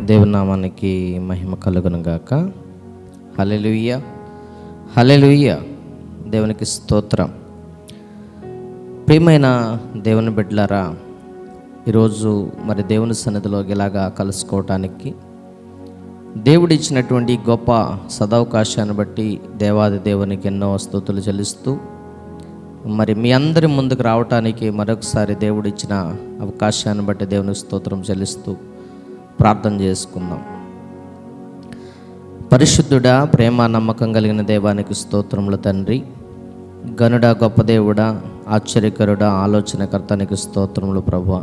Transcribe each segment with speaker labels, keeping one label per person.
Speaker 1: దేవుని నామానికి మహిమ కలుగును గాక. హల్లెలూయా, హల్లెలూయా. దేవునికి స్తోత్రం. ప్రియమైన దేవుని బిడ్డలారా, ఈరోజు మరి దేవుని సన్నిధిలో ఇలాగా కలుసుకోవటానికి దేవుడు ఇచ్చినటువంటి గొప్ప సదవకాశాన్ని బట్టి దేవాది దేవునికి ఎన్నో స్తుతులు చెల్లిస్తూ మరి మీ అందరి ముందుకు రావటానికి మరొకసారి దేవుడు ఇచ్చిన అవకాశాన్ని బట్టి దేవునికి స్తోత్రం చెల్లిస్తూ ప్రార్థన చేసుకుందాం. పరిశుద్ధుడా, ప్రేమ నమ్మకం కలిగిన దేవానికి స్తోత్రములు తండ్రి. గనుడా, గొప్ప దేవుడా, ఆశ్చర్యకరుడా, ఆలోచనకర్తనికి స్తోత్రములు ప్రభువా.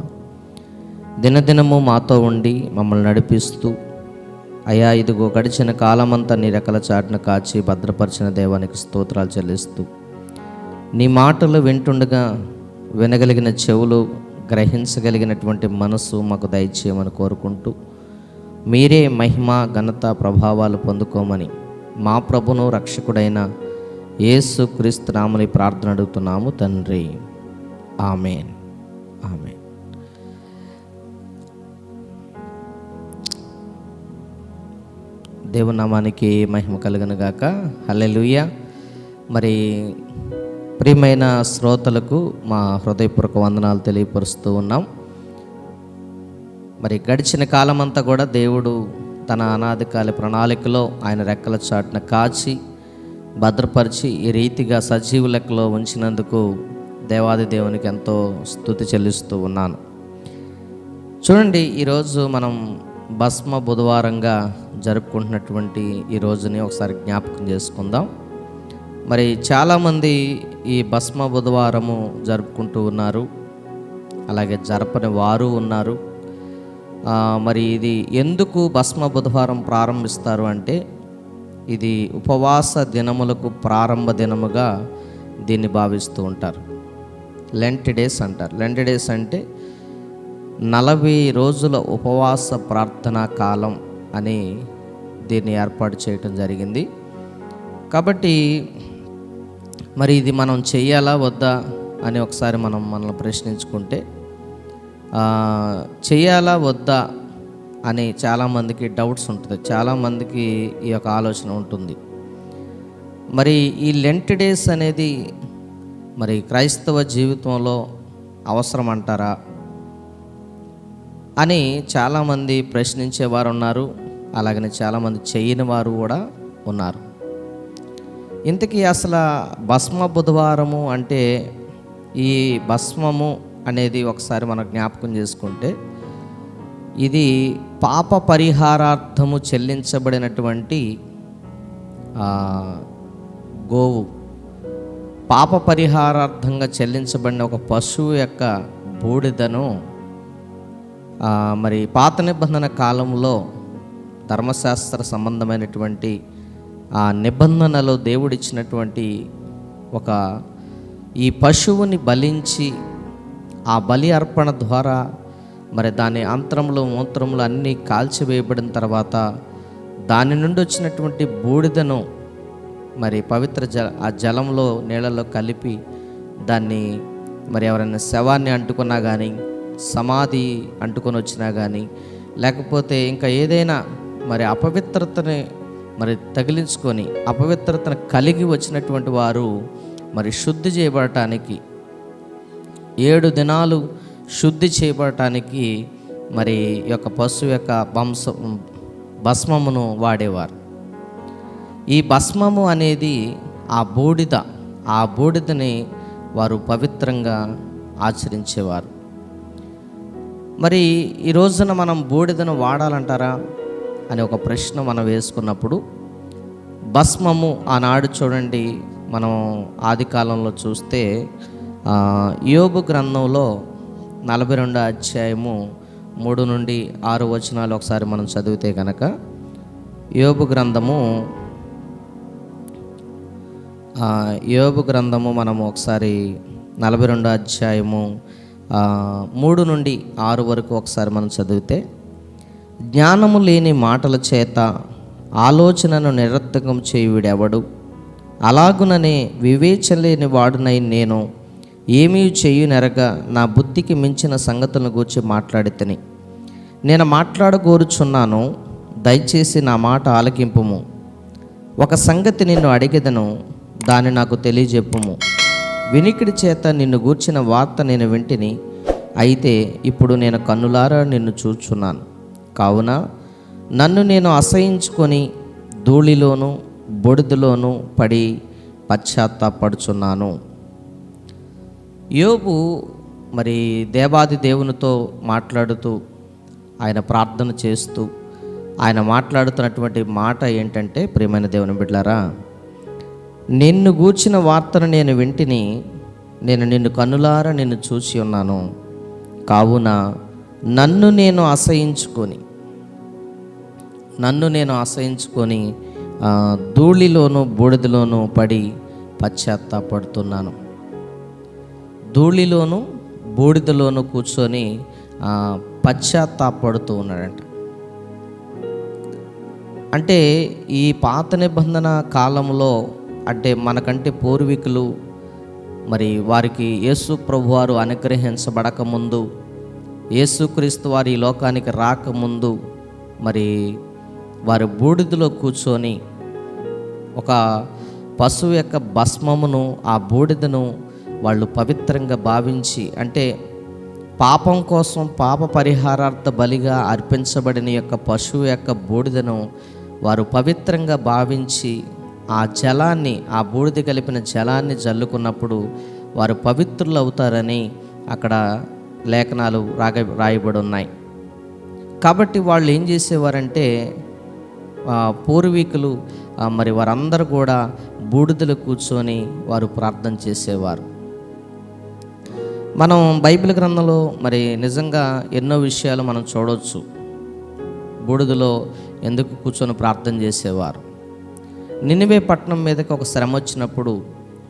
Speaker 1: దినదినము మాతో ఉండి మమ్మల్ని నడిపిస్తూ అయా ఇదిగో గడిచిన కాలమంతా నీ రెక్కల చాటును కాచి భద్రపరిచిన దేవానికి స్తోత్రాలు చెల్లిస్తూ నీ మాటలు వింటుండగా వినగలిగిన చెవులు, గ్రహించగలిగినటువంటి మనసు మాకు దయచేయమని కోరుకుంటూ మీరే మహిమ, ఘనత, ప్రభావాలు పొందుకోమని మా ప్రభును రక్షకుడైన యేసు క్రీస్తు నామమున ప్రార్థన అడుగుతున్నాము తండ్రి. ఆమేన్, ఆమేన్. దేవుని నామానికి మహిమ కలుగును గాక. హల్లెలూయా. మరి ప్రియమైన శ్రోతలకు మా హృదయపూర్వక వందనాలు తెలియపరుస్తూ ఉన్నాం. మరి గడిచిన కాలమంతా కూడా దేవుడు తన అనాదికాల ప్రణాళికలో ఆయన రెక్కల చాటున కాచి భద్రపరిచి ఈ రీతిగా సజీవ లెక్కలో ఉంచినందుకు దేవాది దేవునికి ఎంతో స్తుతి చెల్లిస్తూ ఉన్నాను. చూడండి, ఈరోజు మనం భస్మ బుధవారంగా జరుపుకుంటున్నటువంటి ఈ రోజుని ఒకసారి జ్ఞాపకం చేసుకుందాం. మరి చాలామంది ఈ భస్మ బుధవారము జరుపుకుంటూ ఉన్నారు, అలాగే జరపని వారు ఉన్నారు. మరి ఇది ఎందుకు భస్మ బుధవారం ప్రారంభిస్తారు అంటే, ఇది ఉపవాస దినములకు ప్రారంభ దినముగా దీన్ని భావిస్తూ ఉంటారు. లెంట్ డేస్ అంటారు. లెంట్ డేస్ అంటే 40 రోజుల ఉపవాస ప్రార్థనా కాలం అని దీన్ని ఏర్పాటు చేయటం జరిగింది. కాబట్టి మరి ఇది మనం చెయ్యాలా వద్దా అని ఒకసారి మనల్ని ప్రశ్నించుకుంటే, చెయ్యాలా వద్దా అని చాలామందికి డౌట్స్ ఉంటుంది, చాలామందికి ఈ యొక్క ఆలోచన ఉంటుంది. మరి ఈ లెంట్ డేస్ అనేది మరి క్రైస్తవ జీవితంలో అవసరం అంటారా అని చాలామంది ప్రశ్నించేవారు ఉన్నారు, అలాగనే చాలామంది చేయని వారు కూడా ఉన్నారు. ఇంతకీ అసలు భస్మ బుధవారము అంటే, ఈ భస్మము అనేది ఒకసారి మనం జ్ఞాపకం చేసుకుంటే, ఇది పాప పరిహారార్థము చెల్లించబడినటువంటి గోవు, పాప పరిహారార్థంగా చెల్లించబడిన ఒక పశువు యొక్క బూడిదను మరి పాత నిబంధన కాలంలో ధర్మశాస్త్ర సంబంధమైనటువంటి ఆ నిబంధనలో దేవుడిచ్చినటువంటి ఒక ఈ పశువుని బలించి ఆ బలి అర్పణ ద్వారా మరి దాని అంతరములు మూత్రములు అన్నీ కాల్చివేయబడిన తర్వాత దాని నుండి వచ్చినటువంటి బూడిదను మరి పవిత్ర ఆ జలంలో నీళ్ళలో కలిపి దాన్ని మరి ఎవరైనా శవాన్ని అంటుకున్నా కానీ, సమాధి అంటుకొని వచ్చినా కానీ, లేకపోతే ఇంకా ఏదైనా మరి అపవిత్రతని మరి తగిలించుకొని అపవిత్రతను కలిగి వచ్చినటువంటి వారు మరి శుద్ధి చేయబడటానికి 7 దినాలు శుద్ధి చేయబడటానికి మరి ఈ యొక్క పశువు యొక్క భస్మమును వాడేవారు. ఈ భస్మము అనేది ఆ బూడిదని వారు పవిత్రంగా ఆచరించేవారు. మరి ఈ రోజున మనం బూడిదను వాడాలంటారా అని ఒక ప్రశ్న మనం వేసుకున్నప్పుడు, భస్మము ఆనాడు చూడండి, మనం ఆది కాలంలో చూస్తే యోబు గ్రంథంలో 42వ అధ్యాయము 3 నుండి 6 వచనాలు ఒకసారి మనం చదివితే కనుక, యోబు గ్రంథము మనము ఒకసారి 42వ అధ్యాయము 3 నుండి 6 వరకు ఒకసారి మనం చదివితే, జ్ఞానము లేని మాటల చేత ఆలోచనను నిరర్థకం చేయుడెవడు? అలాగుననే వివేచన లేని వాడునై నేను ఏమీ చెయ్యునెరగా నా బుద్ధికి మించిన సంగతులను గూర్చి మాట్లాడితిని. నేను మాట్లాడగోరుచున్నాను, దయచేసి నా మాట ఆలకింపుము. ఒక సంగతి నిన్ను అడిగెదను, దాన్ని నాకు తెలియజెప్పుము. వినికిడి చేత నిన్ను గూర్చిన వార్త నేను వింటిని, అయితే ఇప్పుడు నేను కన్నులారా నిన్ను చూచున్నాను. కావున నన్ను నేను అసహించుకొని ధూళిలోను బొడిదలోను పడి పశ్చాత్తాపడుచున్నాను. యోబు మరి దేవాది దేవునితో మాట్లాడుతూ, ఆయన ప్రార్థన చేస్తూ, ఆయన మాట్లాడుతున్నటువంటి మాట ఏంటంటే, ప్రియమైన దేవుని బిడ్డలారా, నిన్ను గూర్చిన వార్తను నేను వింటిని, నేను నిన్ను కన్నులారా నిన్ను చూసి ఉన్నాను. కావున నన్ను నేను అసహించుకొని ధూళిలోను బూడిదలోను పడి పశ్చాత్తాపడుతున్నాను. ధూళిలోను బూడిదలోను కూర్చొని పశ్చాత్తాపడుతూ ఉన్నాడంట. అంటే ఈ పాత నిబంధన కాలంలో, అంటే మనకంటే పూర్వీకులు మరి వారికి యేసు ప్రభువారు అనుగ్రహించబడకముందు, యేసుక్రీస్తు వారి ఈ లోకానికి రాకముందు మరి వారు బూడిదలో కూర్చొని ఒక పశువు యొక్క భస్మమును, ఆ బూడిదను వాళ్ళు పవిత్రంగా భావించి, అంటే పాపం కోసం పాప పరిహారార్థ బలిగా అర్పించబడిన యొక్క పశువు యొక్క బూడిదను వారు పవిత్రంగా భావించి ఆ జలాన్ని, ఆ బూడిద కలిపిన జలాన్ని జల్లుకున్నప్పుడు వారు పవిత్రులు అవుతారని అక్కడ లేఖనాలు రాయబడి ఉన్నాయి. కాబట్టి వాళ్ళు ఏం చేసేవారంటే, పూర్వీకులు మరి వారందరూ కూడా బూడిదలు కూర్చొని వారు ప్రార్థన చేసేవారు. మనం బైబిల్ గ్రంథంలో మరి నిజంగా ఎన్నో విషయాలు మనం చూడవచ్చు. బూడిదలో ఎందుకు కూర్చొని ప్రార్థన చేసేవారు? నినివే పట్టణం మీదకి ఒక శ్రమ వచ్చినప్పుడు,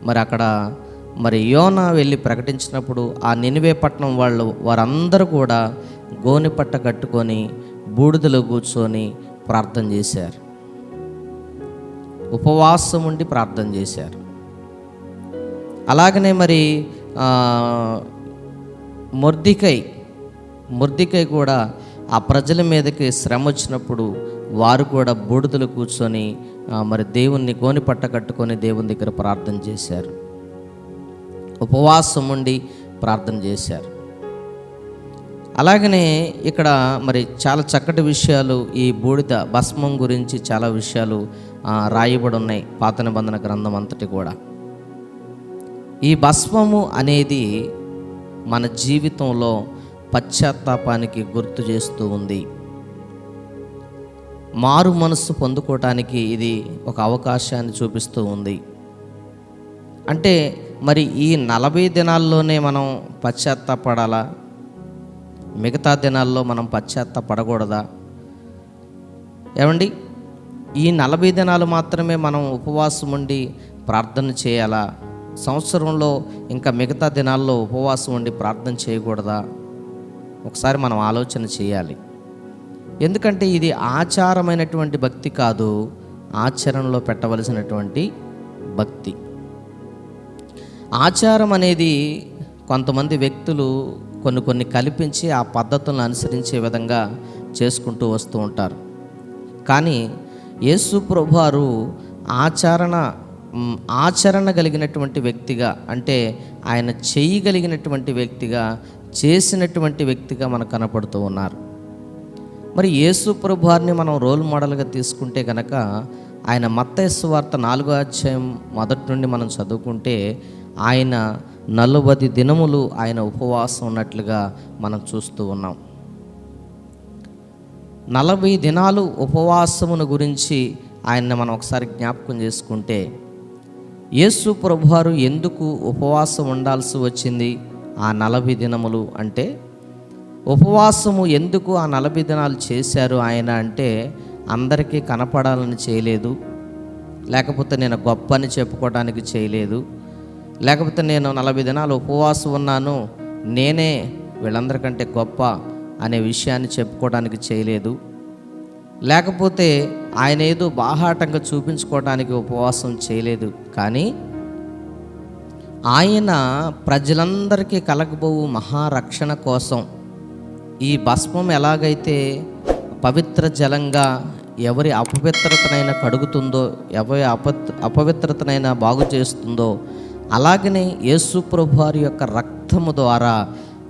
Speaker 1: మరి అక్కడ మరి యోనా వెళ్ళి ప్రకటించినప్పుడు ఆ నినివే పట్టణం వారందరూ కూడా గోనెపట్ట కట్టుకొని బూడిదలో కూర్చొని ప్రార్థన చేశారు. ఉపవాసం ఉండి ప్రార్థన చేశారు. అలాగనే మరి మొర్దికై కూడా ఆ ప్రజల మీదకి శ్రమ వచ్చినప్పుడు వారు కూడా బూడిదలు కూర్చొని మరి దేవుణ్ణి గోనెపట్ట కట్టుకొని దేవుని దగ్గర ప్రార్థన చేశారు. ఉపవాసం ఉండి ప్రార్థన చేశారు. అలాగనే ఇక్కడ మరి చాలా చక్కటి విషయాలు, ఈ బూడిద భస్మం గురించి చాలా విషయాలు రాయబడి ఉన్నాయి పాత నిబంధన గ్రంథం అంతటి కూడా. ఈ భస్మము అనేది మన జీవితంలో పశ్చాత్తాపానికి గుర్తు చేస్తూ ఉంది. మారు మనస్సు పొందుకోవటానికి ఇది ఒక అవకాశాన్ని చూపిస్తూ ఉంది. అంటే మరి ఈ 40 దినాల్లోనే మనం పశ్చాత్తాపడాలా? మిగతా దినాల్లో మనం పశ్చాత్తాపడకూడదా? ఏమండి, ఈ 40 దినాలు మాత్రమే మనం ఉపవాసం ఉండి ప్రార్థన చేయాలా? సంవత్సరంలో ఇంకా మిగతా దినాల్లో ఉపవాసం ఉండి ప్రార్థన చేయకూడదా? ఒకసారి మనం ఆలోచన చేయాలి. ఎందుకంటే ఇది ఆచారమైనటువంటి భక్తి కాదు, ఆచరణలో పెట్టవలసినటువంటి భక్తి. ఆచారం అనేది కొంతమంది వ్యక్తులు కొన్ని కల్పించి ఆ పద్ధతులను అనుసరించే విధంగా చేసుకుంటూ వస్తూ ఉంటారు. కానీ యేసు ప్రభువారు ఆచరణ కలిగినటువంటి వ్యక్తిగా, అంటే ఆయన చేయగలిగినటువంటి వ్యక్తిగా, చేసినటువంటి వ్యక్తిగా మనకు కనపడుతూ ఉన్నారు. మరి యేసు ప్రభువారిని మనం రోల్ మోడల్గా తీసుకుంటే కనుక, ఆయన మత్తయి సువార్త 4వ అధ్యాయం మొదటి నుండి మనం చదువుకుంటే, ఆయన 40 దినములు ఆయన ఉపవాసం ఉన్నట్లుగా మనం చూస్తూ ఉన్నాం. 40 దినాలు ఉపవాసమును గురించి ఆయన్ని మనం ఒకసారి జ్ఞాపకం చేసుకుంటే, యేసు ప్రభువారు ఎందుకు ఉపవాసం ఉండాల్సి వచ్చింది ఆ 40 దినములు అంటే, ఉపవాసము ఎందుకు ఆ 40 దినాలు చేశారు ఆయన అంటే, అందరికీ కనపడాలని చేయలేదు, లేకపోతే నేను గొప్ప అని చెప్పుకోవడానికి చేయలేదు, లేకపోతే నేను 40 దినాలు ఉపవాసం ఉన్నాను, నేనే వీళ్ళందరికంటే గొప్ప అనే విషయాన్ని చెప్పుకోవడానికి చేయలేదు, లేకపోతే ఆయన ఏదో బాహాటంగా చూపించుకోవడానికి ఉపవాసం చేయలేదు. కానీ ఆయన ప్రజలందరికీ కలగబోవు మహారక్షణ కోసం ఈ భస్మం ఎలాగైతే పవిత్ర జలంగా ఎవరి అపవిత్రతనైనా కడుగుతుందో, ఎవరి అపవిత్రతనైనా బాగు చేస్తుందో, అలాగనే యేసు ప్రభువారి యొక్క రక్తము ద్వారా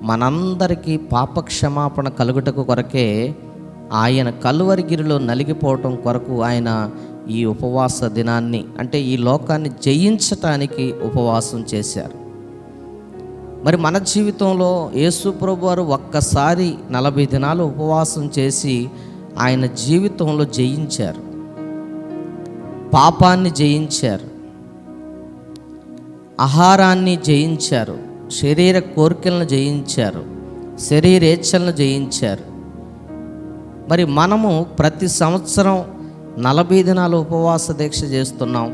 Speaker 1: మనందరికీ పాపక్షమాపణ కలుగుటకు కొరకే ఆయన కలువరిగిరిలో నలిగిపోవటం కొరకు ఆయన ఈ ఉపవాస దినాన్ని, అంటే ఈ లోకాన్ని జయించటానికి ఉపవాసం చేశారు. మరి మన జీవితంలో యేసు ప్రభువారు ఒక్కసారి 40 దినాలు ఉపవాసం చేసి ఆయన జీవితంలో జయించారు, పాపాన్ని జయించారు, ఆహారాన్ని జయించారు, శరీర కోరికలను జయించారు, శరీరేచ్ఛలను జయించారు. మరి మనము ప్రతి సంవత్సరం 40 దినాలు ఉపవాస దీక్ష చేస్తున్నాం.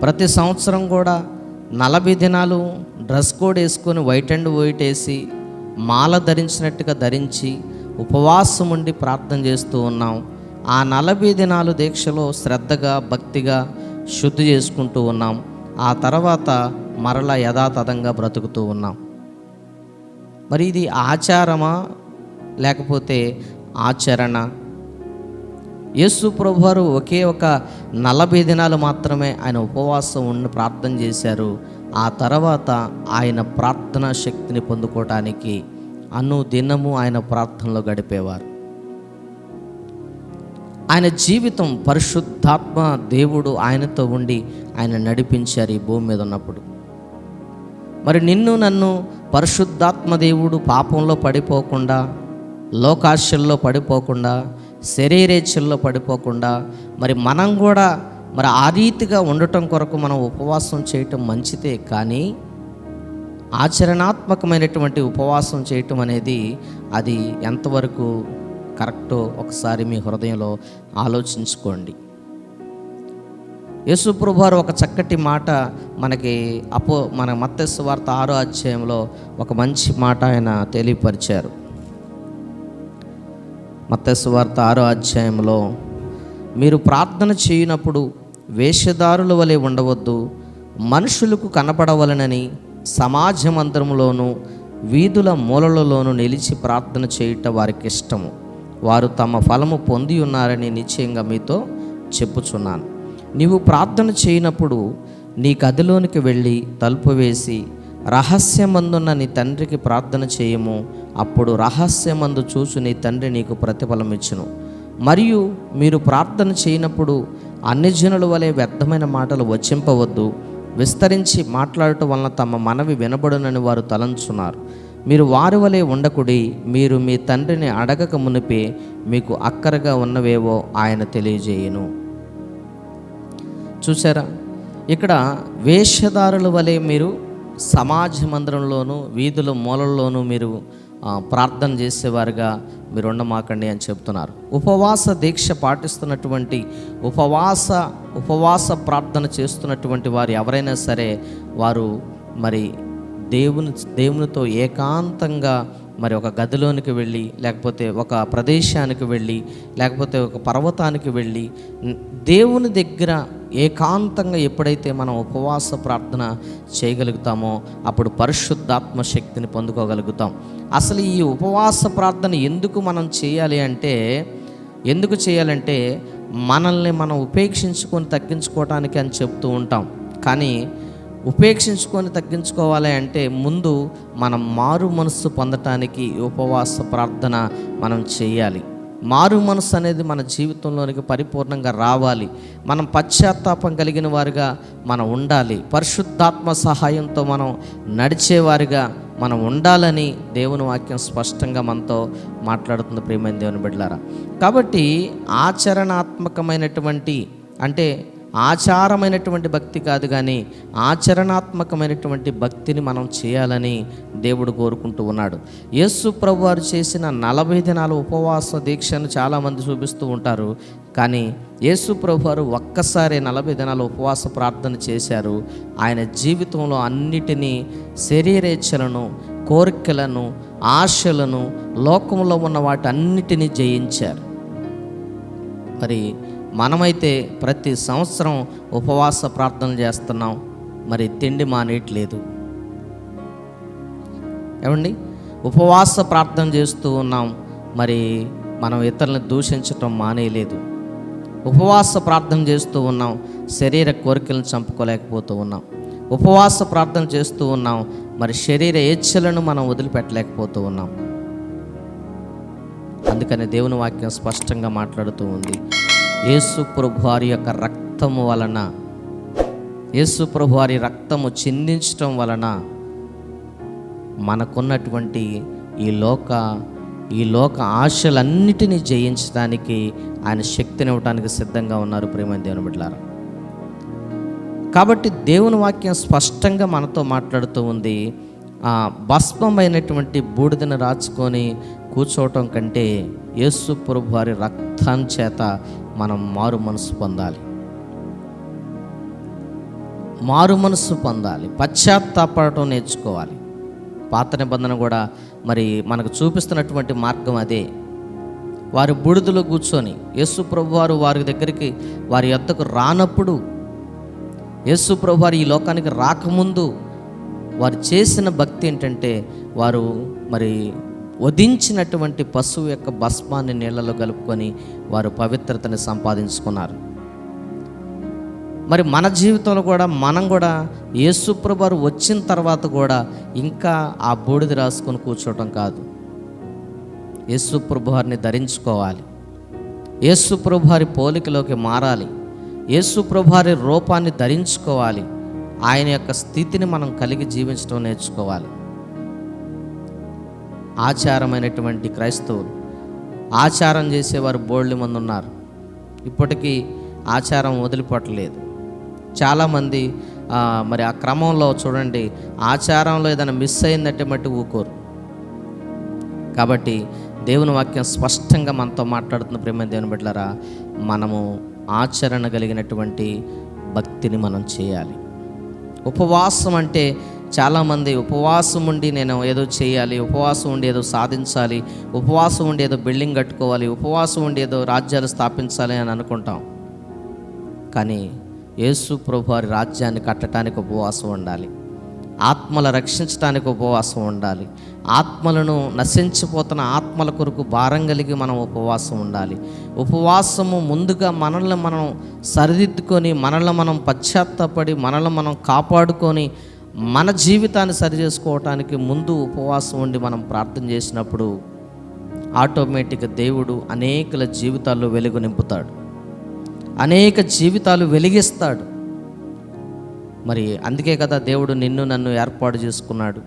Speaker 1: ప్రతి సంవత్సరం కూడా 40 దినాలు డ్రెస్ కోడ్ వేసుకొని వైట్ అండ్ వైట్ వేసి మాల ధరించినట్టుగా ధరించి ఉపవాసం ఉండి ప్రార్థన చేస్తూ ఉన్నాం. ఆ 40 దినాలు దీక్షలో శ్రద్ధగా భక్తిగా శుద్ధి చేసుకుంటూ ఉన్నాం. ఆ తర్వాత మరలా యథాతథంగా బ్రతుకుతూ ఉన్నాం. మరి ఇది ఆచారమా లేకపోతే ఆచరణ? యేసు ప్రభువారు ఒకే ఒక 40 దినాలు మాత్రమే ఆయన ఉపవాసం ఉండి ప్రార్థన చేశారు. ఆ తర్వాత ఆయన ప్రార్థనా శక్తిని పొందుకోవటానికి అనుదినము ఆయన ప్రార్థనలో గడిపేవారు. ఆయన జీవితం పరిశుద్ధాత్మ దేవుడు ఆయనతో ఉండి ఆయన నడిపించారు ఈ భూమి మీద ఉన్నప్పుడు. మరి నిన్ను నన్ను పరిశుద్ధాత్మ దేవుడు పాపంలో పడిపోకుండా, లోకాశల్లో పడిపోకుండా, శరీరేచ్ఛల్లో పడిపోకుండా మరి మనం కూడా మరి ఆ రీతిగా ఉండటం కొరకు మనం ఉపవాసం చేయటం మంచిదే. కానీ ఆచరణాత్మకమైనటువంటి ఉపవాసం చేయటం అనేది అది ఎంతవరకు కరెక్టో ఒకసారి మీ హృదయంలో ఆలోచించుకోండి. యేసు ప్రభువారు ఒక చక్కటి మాట మనకి మన మత్తయి సువార్త 6వ అధ్యాయంలో ఒక మంచి మాట ఆయన తెలియపరిచారు. మత్తయి సువార్త 6వ అధ్యాయంలో, మీరు ప్రార్థన చేయనప్పుడు వేషధారుల వలె ఉండవద్దు, మనుషులకు కనపడవలనని సమాజ మందిరములోను వీధుల మూలలలోనూ నిలిచి ప్రార్థన చేయుట వారికి ఇష్టము. వారు తమ ఫలము పొంది ఉన్నారని నిశ్చయంగా మీతో చెప్పుచున్నాను. నీవు ప్రార్థన చేయనప్పుడు నీ గదిలోనికి వెళ్ళి తలుపు వేసి రహస్యమందున్న నీ తండ్రికి ప్రార్థన చేయము. అప్పుడు రహస్యమందు చూసు నీ తండ్రి నీకు ప్రతిఫలం ఇచ్చును. మరియు మీరు ప్రార్థన చేయనప్పుడు అన్యజనుల వలె వ్యర్థమైన మాటలు వచింపవద్దు. విస్తరించి మాట్లాడటం వలన తమ మనవి వినబడునని వారు తలంచున్నారు. మీరు వారి వలె ఉండకుడి. మీరు మీ తండ్రిని అడగక మునిపే మీకు అక్కరగా ఉన్నవేవో ఆయన తెలియజేయును. చూసారా, ఇక్కడ వేషధారుల వలె మీరు సమాజ మందిరంలోనూ వీధుల మూలల్లోనూ మీరు ప్రార్థన చేసేవారుగా మీరు ఉండమాకండి అని చెప్తున్నారు. ఉపవాస దీక్ష పాటిస్తున్నటువంటి ఉపవాస ప్రార్థన చేస్తున్నటువంటి వారు ఎవరైనా సరే వారు మరి దేవునితో ఏకాంతంగా మరి ఒక గదిలోనికి వెళ్ళి, లేకపోతే ఒక ప్రదేశానికి వెళ్ళి, లేకపోతే ఒక పర్వతానికి వెళ్ళి దేవుని దగ్గర ఏకాంతంగా ఎప్పుడైతే మనం ఉపవాస ప్రార్థన చేయగలుగుతామో అప్పుడు పరిశుద్ధాత్మ శక్తిని పొందుకోగలుగుతాం. అసలు ఈ ఉపవాస ప్రార్థన ఎందుకు చేయాలంటే మనల్ని మనం ఉపేక్షించుకొని తగ్గించుకోవటానికి అని చెప్తూ ఉంటాం. కానీ ఉపేక్షించుకొని తగ్గించుకోవాలి అంటే ముందు మనం మారు మనస్సు పొందటానికి ఉపవాస ప్రార్థన మనం చేయాలి. మారు మనస్సు అనేది మన జీవితంలోనికి పరిపూర్ణంగా రావాలి. మనం పశ్చాత్తాపం కలిగిన వారిగా మనం ఉండాలి. పరిశుద్ధాత్మ సహాయంతో మనం నడిచేవారిగా మనం ఉండాలని దేవుని వాక్యం స్పష్టంగా మనతో మాట్లాడుతుంది. ప్రియమైన దేవుని బిడ్డలారా, కాబట్టి ఆచరణాత్మకమైనటువంటి, అంటే ఆచారమైనటువంటి భక్తి కాదు, కానీ ఆచరణాత్మకమైనటువంటి భక్తిని మనం చేయాలని దేవుడు కోరుకుంటూ ఉన్నాడు. యేసు ప్రభువారు చేసిన 40 దినాల ఉపవాస దీక్షను చాలామంది చూపిస్తూ ఉంటారు. కానీ యేసు ప్రభువారు ఒక్కసారి 40 దినాల ఉపవాస ప్రార్థన చేశారు. ఆయన జీవితంలో అన్నిటినీ, శరీరేచ్ఛలను, కోరికలను, ఆశలను, లోకంలో ఉన్న వాటన్నిటినీ జయించారు. మరి మనమైతే ప్రతి సంవత్సరం ఉపవాస ప్రార్థన చేస్తున్నాం. మరి తిండి మానేయట్లేదు. ఏమండి, ఉపవాస ప్రార్థన చేస్తూ ఉన్నాం, మరి మనం ఇతరులను దూషించటం మానేయలేదు. ఉపవాస ప్రార్థన చేస్తూ ఉన్నాం, శరీర కోరికలను చంపుకోలేకపోతూ ఉన్నాం. ఉపవాస ప్రార్థన చేస్తూ ఉన్నాం, మరి శరీర ఇచ్ఛలను మనం వదిలిపెట్టలేకపోతూ ఉన్నాం. అందుకని దేవుని వాక్యం స్పష్టంగా మాట్లాడుతూ ఉంది, యేసు ప్రభువారి యొక్క రక్తము వలన, యేసు ప్రభువారి రక్తము చిందించటం వలన మనకున్నటువంటి ఈ లోక ఆశలన్నిటినీ జయించడానికి ఆయన శక్తిని ఇవ్వడానికి సిద్ధంగా ఉన్నారు. ప్రేమ దేవుని బిడ్డలారా, కాబట్టి దేవుని వాక్యం స్పష్టంగా మనతో మాట్లాడుతూ ఉంది, భస్మమైనటువంటి బూడిదను రాచుకొని కూర్చోవటం కంటే యేసు ప్రభువారి రక్తం చేత మనం మారు మనసు పొందాలి, పశ్చాత్తాపడటం నేర్చుకోవాలి. పాత నిబంధన కూడా మరి మనకు చూపిస్తున్నటువంటి మార్గం అదే. వారి బూడిదలో కూర్చొని యేసు ప్రభువారు వారి దగ్గరికి, వారి యొద్దకు రానప్పుడు, యేసు ప్రభువారు ఈ లోకానికి రాకముందు వారు చేసిన భక్తి ఏంటంటే, వారు మరి వధించినటువంటి పశువు యొక్క భస్మాన్ని నీళ్లలో కలుపుకొని వారు పవిత్రతని సంపాదించుకున్నారు. మరి మన జీవితంలో కూడా మనం కూడా యేసు ప్రభువారు వచ్చిన తర్వాత కూడా ఇంకా ఆ బూడిద రాసుకొని కూర్చోవటం కాదు, యేసు ప్రభువారిని ధరించుకోవాలి, యేసు ప్రభువారి పోలికలోకి మారాలి, యేసు ప్రభువారి రూపాన్ని ధరించుకోవాలి, ఆయన యొక్క స్థితిని మనం కలిగి జీవించడం నేర్చుకోవాలి. ఆచారమైనటువంటి క్రైస్తవులు, ఆచారం చేసేవారు బోల్డ్ మంది ఉన్నారు. ఇప్పటికీ ఆచారం వదిలిపెట్టలేదు. చాలామంది మరి ఆ క్రమంలో చూడండి, ఆచారంలో ఏదైనా మిస్ అయిందంటే మట్టి ఊకోరు. కాబట్టి దేవుని వాక్యం స్పష్టంగా మనతో మాట్లాడుతున్న ప్రేమ దేవుని బిడ్డలారా, మనము ఆచరణ కలిగినటువంటి భక్తిని మనం చేయాలి. ఉపవాసం అంటే చాలామంది ఉపవాసం ఉండి నేను ఏదో చేయాలి, ఉపవాసం ఉండి ఏదో సాధించాలి, ఉపవాసం ఉండి ఏదో బిల్డింగ్ కట్టుకోవాలి, ఉపవాసం ఉండి ఏదో రాజ్యాలు స్థాపించాలి అని అనుకుంటాం. కానీ యేసు ప్రభువారి రాజ్యాన్ని కట్టడానికి ఉపవాసం ఉండాలి, ఆత్మల రక్షించడానికి ఉపవాసం ఉండాలి, ఆత్మలను నశించిపోతున్న ఆత్మల కొరకు భారం కలిగి మనం ఉపవాసం ఉండాలి. ఉపవాసము ముందుగా మనల్ని మనం సరిదిద్దుకొని, మనల్ని మనం పశ్చాత్తాపడి, మనల్ని మనం కాపాడుకొని, మన జీవితాన్ని సరిచేసుకోవటానికి ముందు ఉపవాసం ఉండి మనం ప్రార్థన చేసినప్పుడు ఆటోమేటిక్గా దేవుడు అనేకుల జీవితాల్లో వెలుగు నింపుతాడు, అనేక జీవితాలు వెలిగిస్తాడు. మరి అందుకే కదా దేవుడు నిన్ను నన్ను ఏర్పాటు చేసుకున్నాడు.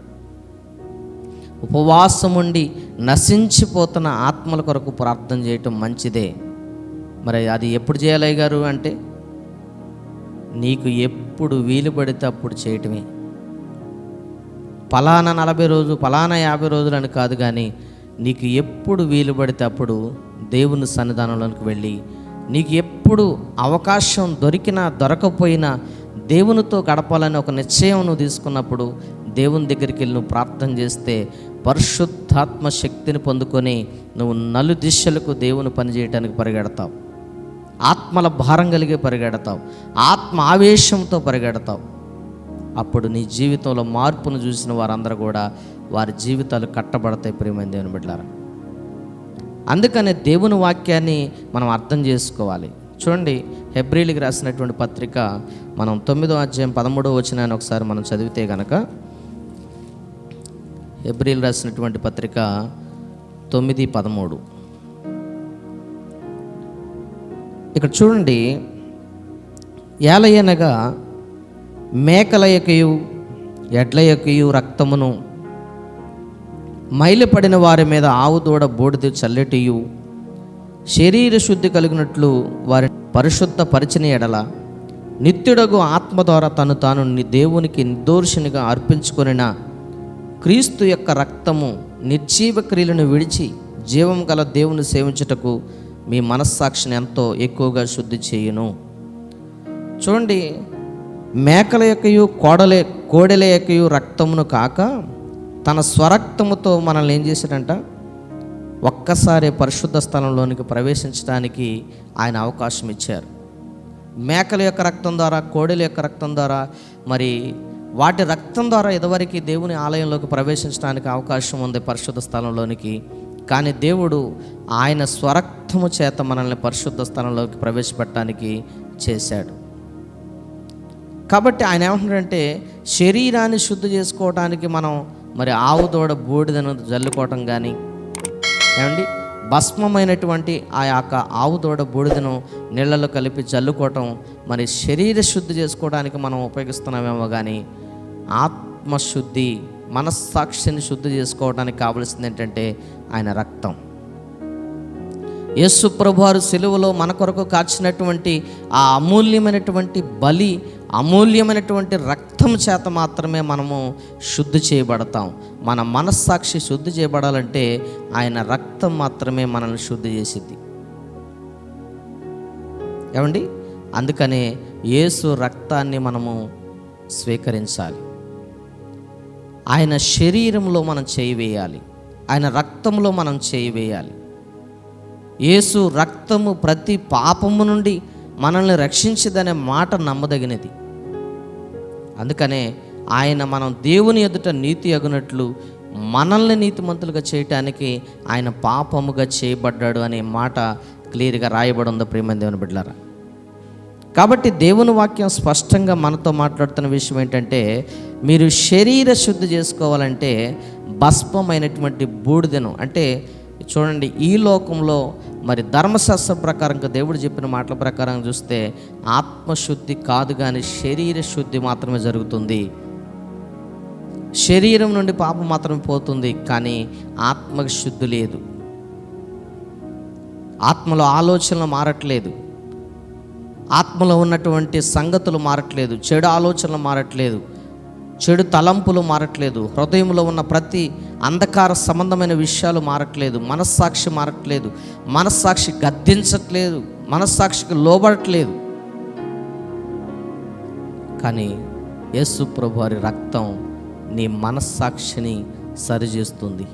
Speaker 1: ఉపవాసం ఉండి నశించిపోతున్న ఆత్మల కొరకు ప్రార్థన చేయటం మంచిదే. మరి అది ఎప్పుడు చేయాలి గారు అంటే, నీకు ఎప్పుడు వీలు పడితే అప్పుడు చేయటమే. ఫలానా 40 రోజులు, ఫలానా 50 రోజులు అని కాదు, కానీ నీకు ఎప్పుడు వీలు పడితే అప్పుడు దేవుని సన్నిధానంలోకి వెళ్ళి, నీకు ఎప్పుడు అవకాశం దొరికినా దొరకపోయినా దేవునితో గడపాలని ఒక నిశ్చయం నువ్వు తీసుకున్నప్పుడు దేవుని దగ్గరికి వెళ్ళి నువ్వు ప్రార్థన చేస్తే పరిశుద్ధాత్మ శక్తిని పొందుకొని నువ్వు నలు దిశలకు దేవుని పని చేయడానికి పరిగెడతావు, ఆత్మల భారం కలిగి పరిగెడతావు, ఆత్మ ఆవేశంతో పరిగెడతావు. అప్పుడు నీ జీవితంలో మార్పును చూసిన వారందరూ కూడా వారి జీవితాలు కట్టబడతాయి. ప్రియమైన దేవుని బిడ్డలారా, అందుకనే దేవుని వాక్యాన్ని మనం అర్థం చేసుకోవాలి. చూడండి, హెబ్రీయులకు రాసినటువంటి పత్రిక మనం 9వ అధ్యాయం 13వ వచనాన్ని ఒకసారి మనం చదివితే గనక, హెబ్రీయులకు రాసినటువంటి పత్రిక 9:13 ఇక్కడ చూడండి, ఏలయనగా మేకల యొక్కయు ఎడ్ల యొక్కయు రక్తమును మైలుపడిన వారి మీద ఆవు దూడ బూడిద చల్లెటియు శరీర శుద్ధి కలిగినట్లు వారి పరిశుద్ధ పరిచిన ఎడల నిత్యుడగు ఆత్మ ద్వారా తను తాను దేవునికి నిర్దోషినిగా అర్పించుకొనిన క్రీస్తు యొక్క రక్తము నిర్జీవ క్రియలను విడిచి జీవం గల దేవుని సేవించుటకు మీ మనస్సాక్షిని ఎంతో ఎక్కువగా శుద్ధి చేయును. చూడండి, మేకల యొక్కయు కోడెల యొక్కయు రక్తమును కాక తన స్వరక్తముతో మనల్ని ఏం చేశాడంట, ఒక్కసారి పరిశుద్ధ స్థలంలోనికి ప్రవేశించడానికి ఆయన అవకాశం ఇచ్చారు. మేకల యొక్క రక్తం ద్వారా, కోడెల యొక్క రక్తం ద్వారా, మరి వాటి రక్తం ద్వారా ఇదివరకు దేవుని ఆలయంలోకి ప్రవేశించడానికి అవకాశం ఉంది, పరిశుద్ధ స్థలంలోనికి. కానీ దేవుడు ఆయన స్వరక్తము చేత మనల్ని పరిశుద్ధ స్థలంలోకి ప్రవేశపెట్టడానికి చేశాడు. కాబట్టి ఆయన ఏమంటున్నాడంటే, శరీరాన్ని శుద్ధి చేసుకోవడానికి మనం మరి ఆవు దూడ బూడిదను జల్లుకోవటం కానీ, ఏమండి భస్మమైనటువంటి ఆ యొక్క ఆవు దూడ బూడిదను నీళ్ళలో కలిపి జల్లుకోవటం మరి శరీర శుద్ధి చేసుకోవడానికి మనం ఉపయోగిస్తున్నామేమో, కానీ ఆత్మశుద్ధి, మనస్సాక్షిని శుద్ధి చేసుకోవడానికి కావలసింది ఏంటంటే ఆయన రక్తం. యేసు ప్రభువారు సిలువలో మన కొరకు కార్చినటువంటి ఆ అమూల్యమైనటువంటి బలి, అమూల్యమైనటువంటి రక్తం చేత మాత్రమే మనము శుద్ధి చేయబడతాం. మన మనస్సాక్షి శుద్ధి చేయబడాలంటే ఆయన రక్తం మాత్రమే మనల్ని శుద్ధి చేసిద్ది. ఏమండి, అందుకనే యేసు రక్తాన్ని మనము స్వీకరించాలి. ఆయన శరీరంలో మనం చేయి వేయాలి, ఆయన రక్తంలో మనం చేయి వేయాలి. యేసు రక్తము ప్రతి పాపము నుండి మనల్ని రక్షించదనే మాట నమ్మదగినది. అందుకనే ఆయన మనం దేవుని ఎదుట నీతి అగునట్లు మనల్ని నీతిమంతులుగా చేయటానికి ఆయన పాపముగా చేయబడ్డాడు అనే మాట క్లియర్గా రాయబడి ఉంది ప్రియమైన దేవుని బిడ్డలారా. కాబట్టి దేవుని వాక్యం స్పష్టంగా మనతో మాట్లాడుతున్న విషయం ఏంటంటే, మీరు శరీర శుద్ధి చేసుకోవాలంటే భస్మమైనటువంటి బూడిదను, అంటే చూడండి, ఈ లోకంలో మరి ధర్మశాస్త్ర ప్రకారంగా దేవుడు చెప్పిన మాటల ప్రకారం చూస్తే ఆత్మశుద్ధి కాదు, కానీ శరీర శుద్ధి మాత్రమే జరుగుతుంది. శరీరం నుండి పాపం మాత్రమే పోతుంది, కానీ ఆత్మకు శుద్ధి లేదు. ఆత్మలో ఆలోచనలు మారట్లేదు, ఆత్మలో ఉన్నటువంటి సంగతులు మారట్లేదు, చెడు ఆలోచనలు మారట్లేదు, చెడు తలంపులు మారట్లేదు, హృదయంలో ఉన్న ప్రతి అంధకార సంబంధమైన విషయాలు మారట్లేదు, మనస్సాక్షి మారట్లేదు, మనస్సాక్షి గద్దించట్లేదు, మనస్సాక్షికి లోబడట్లేదు. కానీ యేసు ప్రభువారి రక్తం నీ మనస్సాక్షిని సరిచేస్తుంది,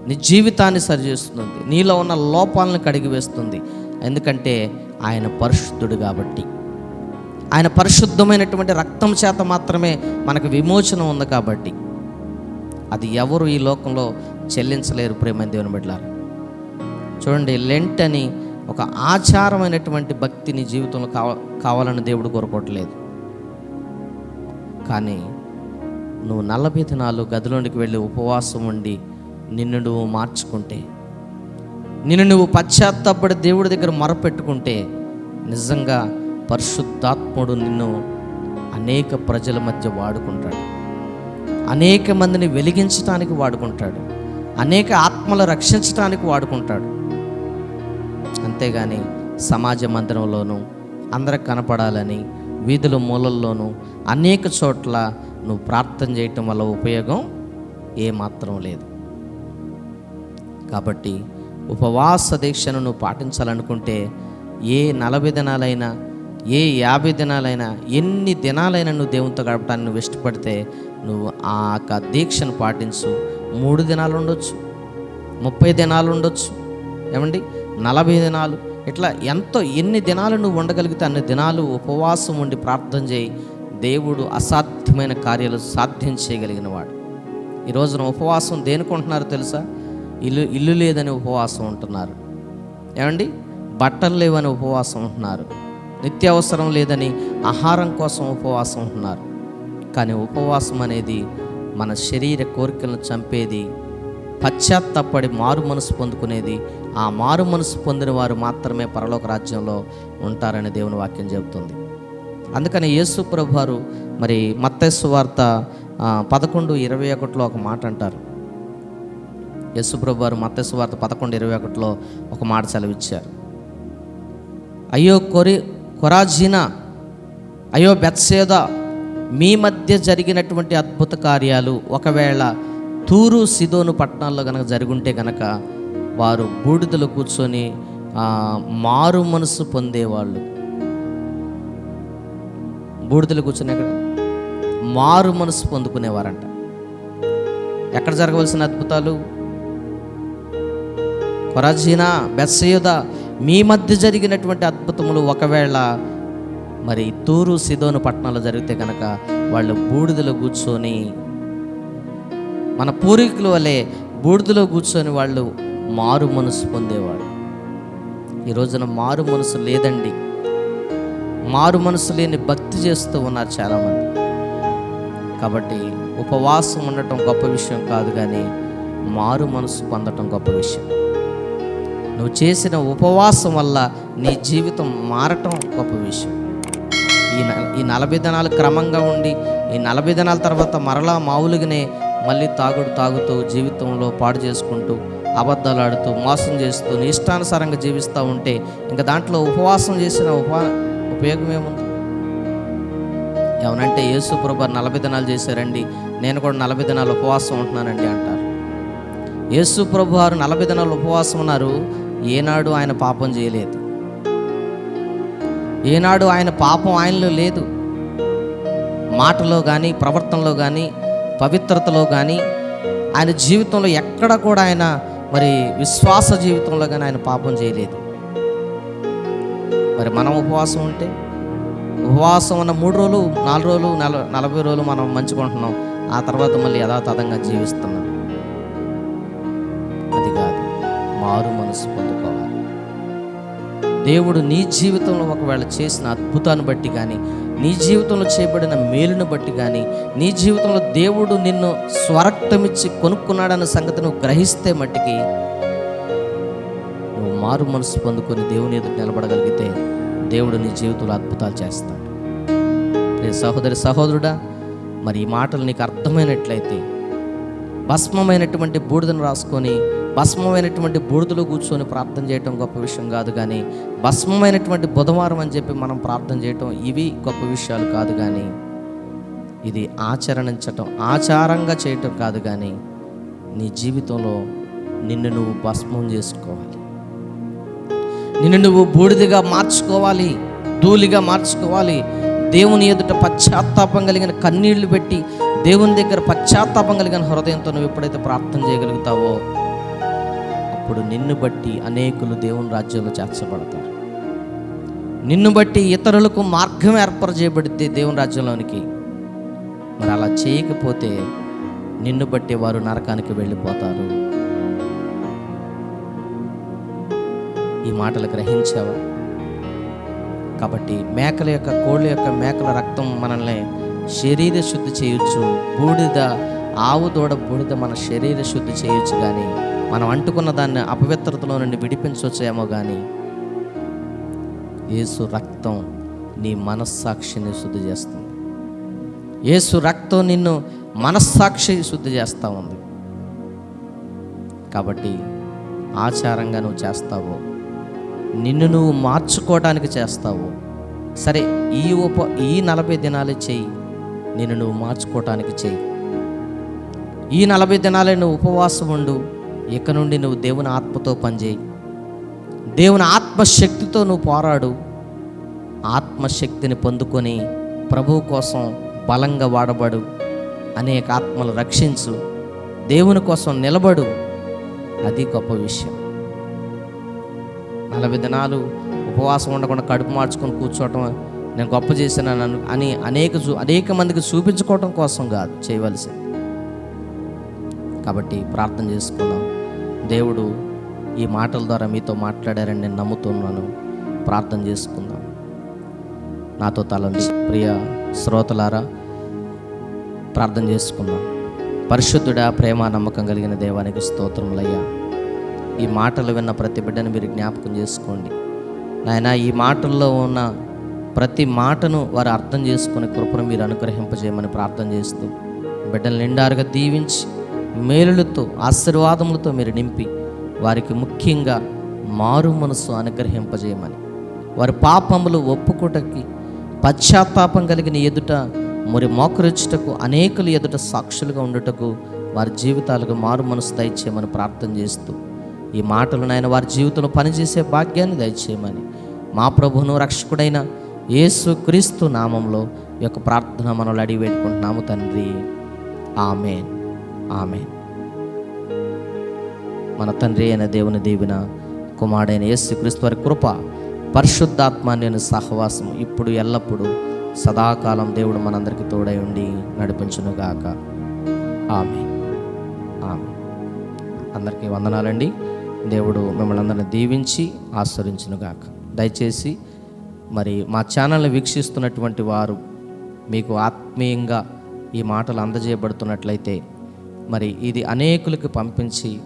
Speaker 1: నీ జీవితాన్ని సరిచేస్తుంది, నీలో ఉన్న లోపాలను కడిగివేస్తుంది. ఎందుకంటే ఆయన పరిశుద్ధుడు కాబట్టి, ఆయన పరిశుద్ధమైనటువంటి రక్తం చేత మాత్రమే మనకు విమోచన ఉంది కాబట్టి అది ఎవరు ఈ లోకంలో చెల్లించలేరు ప్రియమైన దేవుని బిడ్డలారా. చూడండి, లెంట్ అని ఒక ఆచారమైనటువంటి భక్తిని జీవితంలో కావాలని దేవుడు కోరుకోవట్లేదు. కానీ నువ్వు 40 దినాలు గదిలోనికి వెళ్ళి ఉపవాసం ఉండి నిన్ను నువ్వు మార్చుకుంటే, నిన్ను నువ్వు పశ్చాత్తాపడి దేవుడి దగ్గర మొరపెట్టుకుంటే, నిజంగా పరిశుద్ధాత్ముడు నిన్ను అనేక ప్రజల మధ్య వాడుకుంటాడు, అనేక మందిని వెలిగించడానికి వాడుకుంటాడు, అనేక ఆత్మలు రక్షించడానికి వాడుకుంటాడు. అంతేగాని సమాజ మందిరంలోనూ అందరికి కనపడాలని వీధుల మూలల్లోనూ అనేక చోట్ల నువ్వు ప్రార్థన చేయటం వల్ల ఉపయోగం ఏమాత్రం లేదు. కాబట్టి ఉపవాస దీక్షను నువ్వు పాటించాలనుకుంటే ఏ 40 దినాలైనా, ఏ 50 దినాలైనా, ఎన్ని దినాలైనా నువ్వు దేవునితో గడపడానికి నువ్వు ఇష్టపడితే నువ్వు ఆ యొక్క దీక్షను పాటించు. 3 దినాలు ఉండొచ్చు, 30 దినాలు ఉండొచ్చు, ఏమండి 40 దినాలు, ఇట్లా ఎన్ని దినాలు నువ్వు ఉండగలిగితే అన్ని దినాలు ఉపవాసం ఉండి ప్రార్థన చేయి. దేవుడు అసాధ్యమైన కార్యాలు సాధ్యం చేయగలిగిన వాడు. ఈ రోజున ఉపవాసం దేనికుంటున్నారు తెలుసా? ఇల్లు లేదని ఉపవాసం ఉంటున్నారు, ఏమండి బట్టలు లేవని ఉపవాసం ఉంటున్నారు, నిత్యావసరం లేదని ఆహారం కోసం ఉపవాసం ఉంటున్నారు. కానీ ఉపవాసం అనేది మన శరీర కోరికలను చంపేది, పశ్చాత్తాపడి మారు మనసు పొందుకునేది. ఆ మారు మనసు పొందిన వారు మాత్రమే పరలోక రాజ్యంలో ఉంటారని దేవుని వాక్యం చెబుతుంది. అందుకని యేసు ప్రభువారు మరి మత్తయి సువార్త 11:21 ఒక మాట అంటారు. యేసు ప్రభువారు మత్తయి సువార్త 11:21 ఒక మాట సెలవిచ్చారు. అయ్యో కొరాజీనా, అయ్యో బెత్సేదా, మీ మధ్య జరిగినటువంటి అద్భుత కార్యాలు ఒకవేళ తూరు సిదోను పట్టణాల్లో కనుక జరుగుంటే కనుక వారు బూడిదలో కూర్చొని మారు మనసు పొందేవాళ్ళు. బూడిదలు కూర్చొని అక్కడ మారు మనసు పొందుకునేవారంట. ఎక్కడ జరగవలసిన అద్భుతాలు? కొరాజీనా, బెత్సెదా మీ మధ్య జరిగినటువంటి అద్భుతములు ఒకవేళ మరి తూరు సిదోను పట్టణాలు జరిగితే కనుక వాళ్ళు బూడిదలో కూర్చొని, మన పూర్వీకుల వలె బూడిదలో కూర్చొని వాళ్ళు మారు మనసు పొందేవాడు. ఈ రోజున మారు మనసు లేదండి. మారు మనసు లేని భక్తి చేస్తూ ఉన్నారు చాలామంది. కాబట్టి ఉపవాసం ఉండటం గొప్ప విషయం కాదు, కానీ మారు మనసు పొందటం గొప్ప విషయం. నువ్వు చేసిన ఉపవాసం వల్ల నీ జీవితం మారటం గొప్ప విషయం. ఈ 40 దినాలు క్రమంగా ఉండి ఈ 40 దినాల తర్వాత మరలా మామూలుగానే మళ్ళీ తాగుతూ జీవితంలో పాడు చేసుకుంటూ, అబద్ధాలు ఆడుతూ, మోసం చేస్తూ, నీ ఇష్టానుసారంగా జీవిస్తూ ఉంటే ఇంకా దాంట్లో ఉపవాసం చేసిన ఉపయోగం ఏముంది? ఏమనంటే యేసు ప్రభువు 40 దినాలు చేశారండి, నేను కూడా 40 దినాలు ఉపవాసం ఉంటున్నానండి అంటారు. యేసు ప్రభువు వారు 40 దినాలు ఉపవాసం ఉన్నారు. ఏనాడు ఆయన పాపం చేయలేదు. ఏనాడు ఆయన పాపం ఆయనలో లేదు. మాటలో కానీ, ప్రవర్తనలో కానీ, పవిత్రతలో కానీ, ఆయన జీవితంలో ఎక్కడ కూడా ఆయన మరి విశ్వాస జీవితంలో కానీ ఆయన పాపం చేయలేదు. మరి మనం ఉపవాసం ఉంటే, ఉపవాసం ఉన్న 3 రోజులు, 4 రోజులు, 40 రోజులు మనం మంచుకుంటున్నాం. ఆ తర్వాత మళ్ళీ యథాతథంగా జీవిస్తున్నాం. అది కాదు, మారు మనసు పొందుకోవాలి. దేవుడు నీ జీవితంలో ఒకవేళ చేసిన అద్భుతాన్ని బట్టి కానీ, నీ జీవితంలో చేయబడిన మేలును బట్టి కానీ, నీ జీవితంలో దేవుడు నిన్ను స్వరక్తమిచ్చి కొనుక్కున్నాడన్న సంగతి నువ్వు గ్రహిస్తే మట్టికి నువ్వు మారు మనసు పొందుకొని దేవుని ఎదుట నిలబడగలిగితే దేవుడు నీ జీవితంలో అద్భుతాలు చేస్తాడు. ప్రియ సహోదరి సహోదరుడా, మరి ఈ మాటలు నీకు అర్థమైనట్లయితే భస్మమైనటువంటి బూడిదను రాసుకొని, భస్మమైనటువంటి బూడిదలో కూర్చొని ప్రార్థన చేయటం గొప్ప విషయం కాదు, కానీ భస్మమైనటువంటి బుధవారం అని చెప్పి మనం ప్రార్థన చేయటం ఇవి గొప్ప విషయాలు కాదు. కానీ ఇది ఆచారంగా చేయటం కాదు, కానీ నీ జీవితంలో నిన్ను నువ్వు భస్మం చేసుకోవాలి. నిన్ను నువ్వు బూడిదగా మార్చుకోవాలి, ధూళిగా మార్చుకోవాలి. దేవుని ఎదుట పశ్చాత్తాపం కలిగిన కన్నీళ్లు పెట్టి, దేవుని దగ్గర పశ్చాత్తాపం కలిగిన హృదయంతో నువ్వు ఎప్పుడైతే ప్రార్థన చేయగలుగుతావో అప్పుడు నిన్ను బట్టి అనేకులు దేవుని రాజ్యంలో చేర్చబడతారు. నిన్ను బట్టి ఇతరులకు మార్గం ఏర్పరచేయబడితే దేవుని రాజ్యంలోనికి. మరి అలా చేయకపోతే నిన్ను బట్టి వారు నరకానికి వెళ్ళిపోతారు. ఈ మాటలు గ్రహించావా? కాబట్టి మేకల రక్తం మనల్ని శరీర శుద్ధి చేయొచ్చు. ఆవు దూడ బూడిద మన శరీర శుద్ధి చేయొచ్చు, కానీ మనం అంటుకున్న దాన్ని అపవిత్రతలో నుండి విడిపించవచ్చేమో, కానీ యేసు రక్తం నీ మనస్సాక్షిని శుద్ధి చేస్తుంది. యేసు రక్తం నిన్ను మనస్సాక్షి శుద్ధి చేస్తూ ఉంది. కాబట్టి ఆచారంగా నువ్వు చేస్తావో, నిన్ను నువ్వు మార్చుకోవడానికి చేస్తావు. సరే, ఈ 40 దినాలే చెయ్యి, నిన్ను నువ్వు మార్చుకోవటానికి చెయ్యి. ఈ 40 దినాలే నువ్వు ఉపవాసం ఉండు. ఇక నుండి నువ్వు దేవుని ఆత్మతో పనిచేయి. దేవుని ఆత్మశక్తితో నువ్వు పోరాడు. ఆత్మశక్తిని పొందుకొని ప్రభువు కోసం బలంగా వాడబడు. అనేక ఆత్మలు రక్షించు. దేవుని కోసం నిలబడు. అది గొప్ప విషయం. 40 దినాలు ఉపవాసం ఉండకుండా కడుపు మార్చుకొని కూర్చోవటం నేను గొప్ప చేశాను అని అనేక మందికి చూపించుకోవటం కోసం కాదు చేయవలసింది. కాబట్టి ప్రార్థన చేసుకుందాం. దేవుడు ఈ మాటల ద్వారా మీతో మాట్లాడారని నేను నమ్ముతున్నాను. ప్రార్థన చేసుకుందాం. నాతో తలండి. ప్రియ శ్రోతలారా, ప్రార్థన చేసుకుందాం. పరిశుద్ధుడా, ప్రేమ నమ్మకం కలిగిన దేవానికి స్తోత్రములయ్యా. ఈ మాటలు విన్న ప్రతి బిడ్డను మీరు జ్ఞాపకం చేసుకోండి నాయనా. ఈ మాటల్లో ఉన్న ప్రతి మాటను వారు అర్థం చేసుకునే కృపను మీరు అనుగ్రహింపజేయమని ప్రార్థన చేస్తూ, బిడ్డలు నిండారుగా దీవించి మేలులతో ఆశీర్వాదములతో మీరు నింపి వారికి ముఖ్యంగా మారు మనసు అనుగ్రహింపజేయమని, వారి పాపములు ఒప్పుకోటకి పశ్చాత్తాపం కలిగిన ఎదుట మరి మోకరించుటకు, అనేకులు ఎదుట సాక్షులుగా ఉండుటకు వారి జీవితాలకు మారు మనసు దయచేయమని ప్రార్థన చేస్తూ, ఈ మాటలు నాయన వారి జీవితంలో పనిచేసే భాగ్యాన్ని దయచేయమని మా ప్రభువును రక్షకుడైన యేసు క్రీస్తు నామంలో ఈ యొక్క ప్రార్థన మనల్ని అడిగి పెట్టుకుంటున్నాము తండ్రి. ఆమేన్, ఆమేన్. మన తండ్రి అయిన దేవుని దీవెన, కుమారుడైన యేసుక్రీస్తు వారి కృప, పరిశుద్ధాత్మ నేను సహవాసం ఇప్పుడు ఎల్లప్పుడూ సదాకాలం దేవుడు మనందరికీ తోడై ఉండి నడిపించునుగాక. ఆమేన్. ఆమేన్. అందరికీ వందనాలండి. దేవుడు మిమ్మల్ని అందరిని దీవించి ఆశీర్వదించునుగాక. దయచేసి మరి మా ఛానల్ని వీక్షిస్తున్నటువంటి వారు మీకు ఆత్మీయంగా ఈ మాటలు అందజేయబడుతున్నట్లయితే మరి ఇది అనేకులకు పంపించి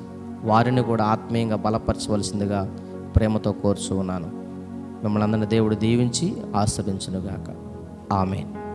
Speaker 1: వారిని కూడా ఆత్మీయంగా బలపరచవలసిందిగా ప్రేమతో కోరుచు ఉన్నాను. మిమ్మల్ని అందరిని దేవుడు దీవించి ఆశీర్వదించునుగాక. ఆమేన్.